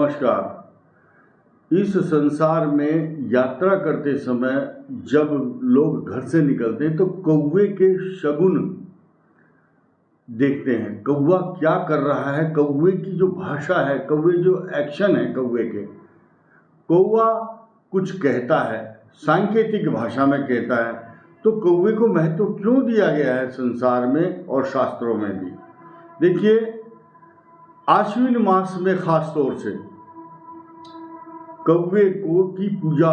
नमस्कार। इस संसार में यात्रा करते समय जब लोग घर से निकलते हैं तो कौवे के शगुन देखते हैं। कौवा क्या कर रहा है, कौवे की जो भाषा है, कौवे जो एक्शन है कौवे के, कौवा कुछ कहता है, सांकेतिक भाषा में कहता है। तो कौवे को महत्व क्यों दिया गया है संसार में और शास्त्रों में भी। देखिए, आश्विन मास में खास तौर से कौवे को की पूजा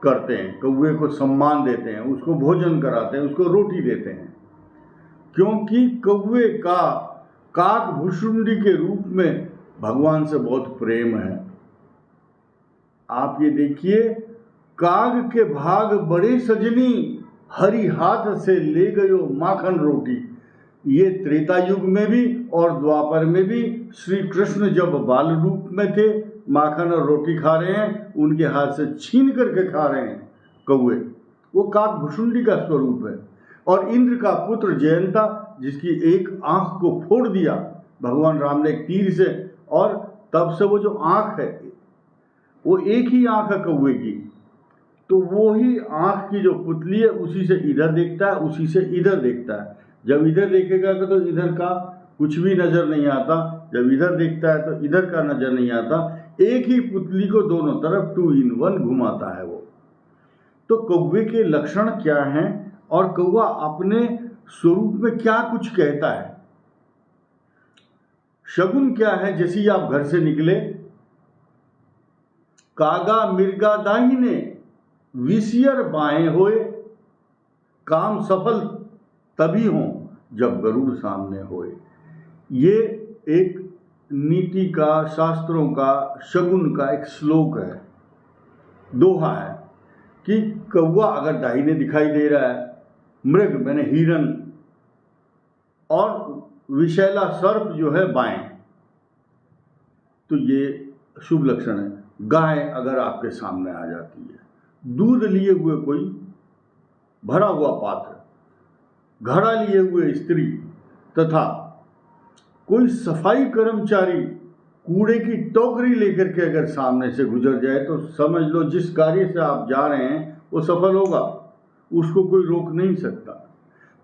करते हैं, कौवे को सम्मान देते हैं, उसको भोजन कराते हैं, उसको रोटी देते हैं, क्योंकि कौवे का काक भुषुंडी के रूप में भगवान से बहुत प्रेम है। आप ये देखिए, काग के भाग बड़े सजनी, हरि हाथ से ले गयो माखन रोटी। ये त्रेता युग में भी और द्वापर में भी श्री कृष्ण जब बाल रूप में थे, माखन और रोटी खा रहे हैं, उनके हाथ से छीन करके खा रहे हैं कौवे। वो काक भुषुंडी का स्वरूप है। और इंद्र का पुत्र जयंता, जिसकी एक आंख को फोड़ दिया भगवान राम ने एक तीर से, और तब से वो जो आंख है वो एक ही आंख है कौवे की। तो वो ही आंख की जो पुतली है, उसी से इधर देखता है, उसी से इधर देखता है। जब इधर देखेगा तो इधर का कुछ भी नजर नहीं आता, जब इधर देखता है तो इधर का नजर नहीं आता। एक ही पुतली को दोनों तरफ 2 in 1 घुमाता है वो। तो कौवे के लक्षण क्या हैं और कौवा अपने स्वरूप में क्या कुछ कहता है। शगुन क्या है, जैसे ही आप घर से निकले, कागा मिर्गा दाहिने विसियर बाएं होए, काम सफल तभी हो जब गरुड़ सामने होए। ये एक नीति का, शास्त्रों का, शगुन का एक श्लोक है, दोहा है कि कौवा अगर दाहिने दिखाई दे रहा है, मृग मैंने हिरन, और विशैला सर्प जो है बाएं, तो ये शुभ लक्षण है। गाय अगर आपके सामने आ जाती है, दूध लिए हुए कोई भरा हुआ पात्र, घड़ा लिए हुए स्त्री, तथा कोई सफाई कर्मचारी कूड़े की टोकरी लेकर के अगर सामने से गुजर जाए, तो समझ लो जिस कार्य से आप जा रहे हैं वो सफल होगा, उसको कोई रोक नहीं सकता।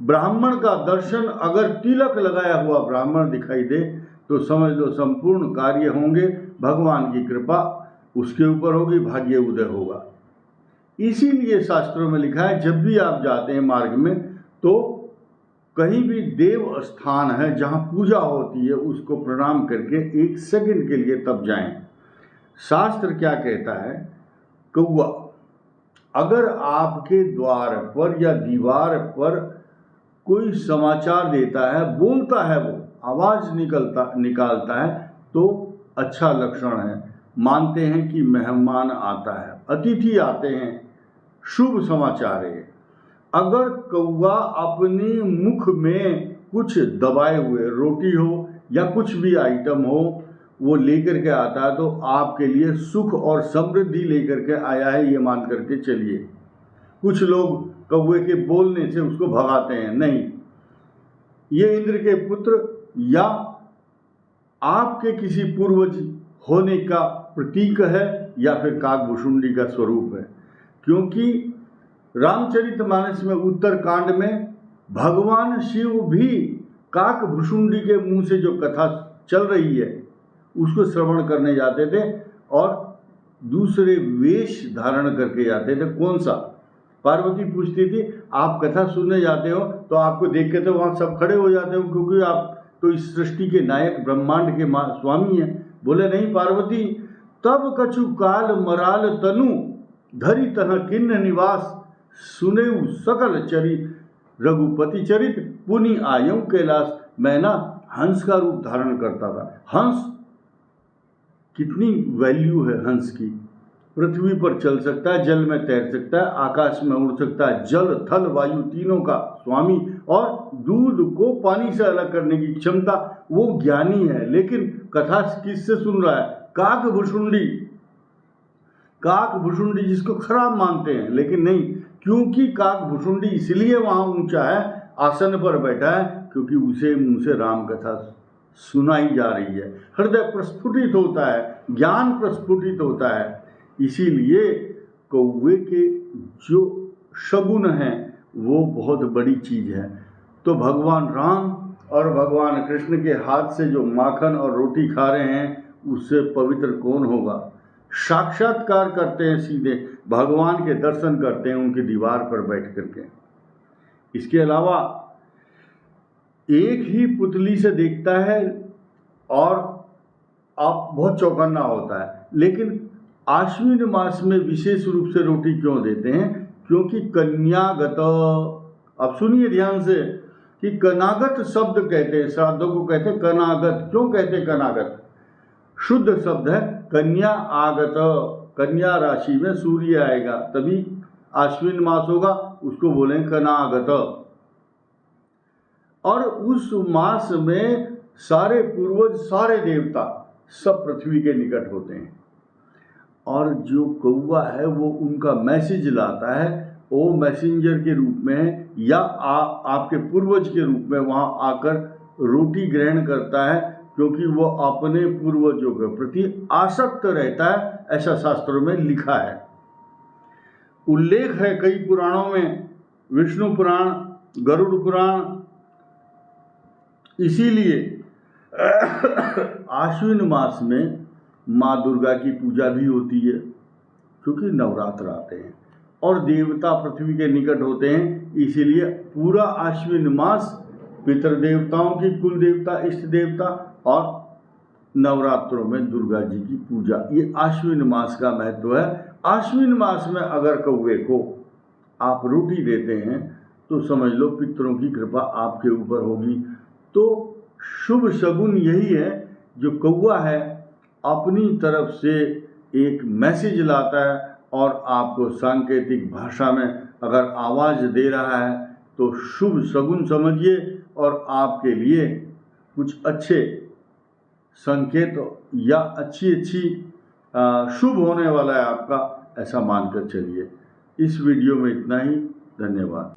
ब्राह्मण का दर्शन, अगर तिलक लगाया हुआ ब्राह्मण दिखाई दे, तो समझ लो संपूर्ण कार्य होंगे, भगवान की कृपा उसके ऊपर होगी, भाग्य उदय होगा। इसीलिए शास्त्रों में लिखा है, जब भी आप जाते हैं मार्ग में, तो कहीं भी देव स्थान है जहाँ पूजा होती है, उसको प्रणाम करके 1 सेकंड के लिए तब जाएं। शास्त्र क्या कहता है, कौवा अगर आपके द्वार पर या दीवार पर कोई समाचार देता है, बोलता है, वो आवाज निकालता है, तो अच्छा लक्षण है। मानते हैं कि मेहमान आता है, अतिथि आते हैं, शुभ समाचार है। अगर कौवा अपने मुख में कुछ दबाए हुए, रोटी हो या कुछ भी आइटम हो, वो लेकर के आता है, तो आपके लिए सुख और समृद्धि लेकर के आया है, ये मान करके चलिए। कुछ लोग कौवे के बोलने से उसको भगाते हैं, नहीं, ये इंद्र के पुत्र या आपके किसी पूर्वज होने का प्रतीक है, या फिर काकभुषुंडी का स्वरूप है। क्योंकि रामचरितमानस में उत्तर कांड में भगवान शिव भी काकभुषुंडी के मुंह से जो कथा चल रही है उसको श्रवण करने जाते थे, और दूसरे वेश धारण करके जाते थे। कौन सा? पार्वती पूछती थी, आप कथा सुनने जाते हो तो आपको देख के तो वहाँ सब खड़े हो जाते हो, क्योंकि आप तो इस सृष्टि के नायक, ब्रह्मांड के स्वामी हैं। बोले, नहीं पार्वती, तब कछु काल मराल तनु धरी तह किन्न निवास, सुनेऊ सकल चरित रघुपति चरित, पुनि आयऊ कैलाश। मैं ना हंस का रूप धारण करता था। हंस, कितनी वैल्यू है हंस की। पृथ्वी पर चल सकता है, जल में तैर सकता है, आकाश में उड़ सकता है, जल थल वायु तीनों का स्वामी, और दूध को पानी से अलग करने की क्षमता, वो ज्ञानी है। लेकिन कथा किससे सुन रहा है? काकभुषुंडी। काकभुषुंडी जिसको खराब मानते हैं, लेकिन नहीं, क्योंकि काकभुषुंडी इसलिए वहां ऊंचा है, आसन पर बैठा है, क्योंकि उसे मुंह से राम कथा सुनाई जा रही है, हृदय प्रस्फुटित होता है, ज्ञान प्रस्फुटित होता है। इसीलिए कौवे के जो शगुन हैं वो बहुत बड़ी चीज़ है। तो भगवान राम और भगवान कृष्ण के हाथ से जो माखन और रोटी खा रहे हैं उससे पवित्र कौन होगा। साक्षात्कार करते हैं, सीधे भगवान के दर्शन करते हैं उनकी दीवार पर बैठ करके। इसके अलावा एक ही पुतली से देखता है और आप बहुत चौकन्ना होता है, लेकिन आश्विन मास में विशेष रूप से रोटी क्यों देते हैं? क्योंकि कन्यागत, अब सुनिए ध्यान से कि कनागत शब्द कहते हैं, श्राद्धों को कहते हैं कनागत। क्यों कहते हैं कनागत? शुद्ध शब्द है कन्या आगत, कन्या राशि में सूर्य आएगा तभी आश्विन मास होगा, उसको बोलें कनागत। और उस मास में सारे पूर्वज, सारे देवता सब पृथ्वी के निकट होते हैं और जो कौवा है वो उनका मैसेज लाता है। वो मैसेंजर के रूप में है या आपके पूर्वज के रूप में वहाँ आकर रोटी ग्रहण करता है, क्योंकि वो अपने पूर्वजों के प्रति आसक्त रहता है, ऐसा शास्त्रों में लिखा है। उल्लेख है कई पुराणों में, विष्णु पुराण, गरुड़ पुराण। इसीलिए आश्विन मास में माँ दुर्गा की पूजा भी होती है, क्योंकि नवरात्र आते हैं और देवता पृथ्वी के निकट होते हैं। इसीलिए पूरा आश्विन मास पितृदेवताओं की, कुल देवता, इष्ट देवता और नवरात्रों में दुर्गा जी की पूजा, ये आश्विन मास का महत्व है। आश्विन मास में अगर कौवे को आप रोटी देते हैं तो समझ लो पितरों की कृपा आपके ऊपर होगी। तो शुभ शगुन यही है, जो कौवा है अपनी तरफ से एक मैसेज लाता है और आपको सांकेतिक भाषा में अगर आवाज़ दे रहा है तो शुभ शगुन समझिए और आपके लिए कुछ अच्छे संकेत या अच्छी शुभ होने वाला है आपका, ऐसा मानकर चलिए। इस वीडियो में इतना ही। धन्यवाद।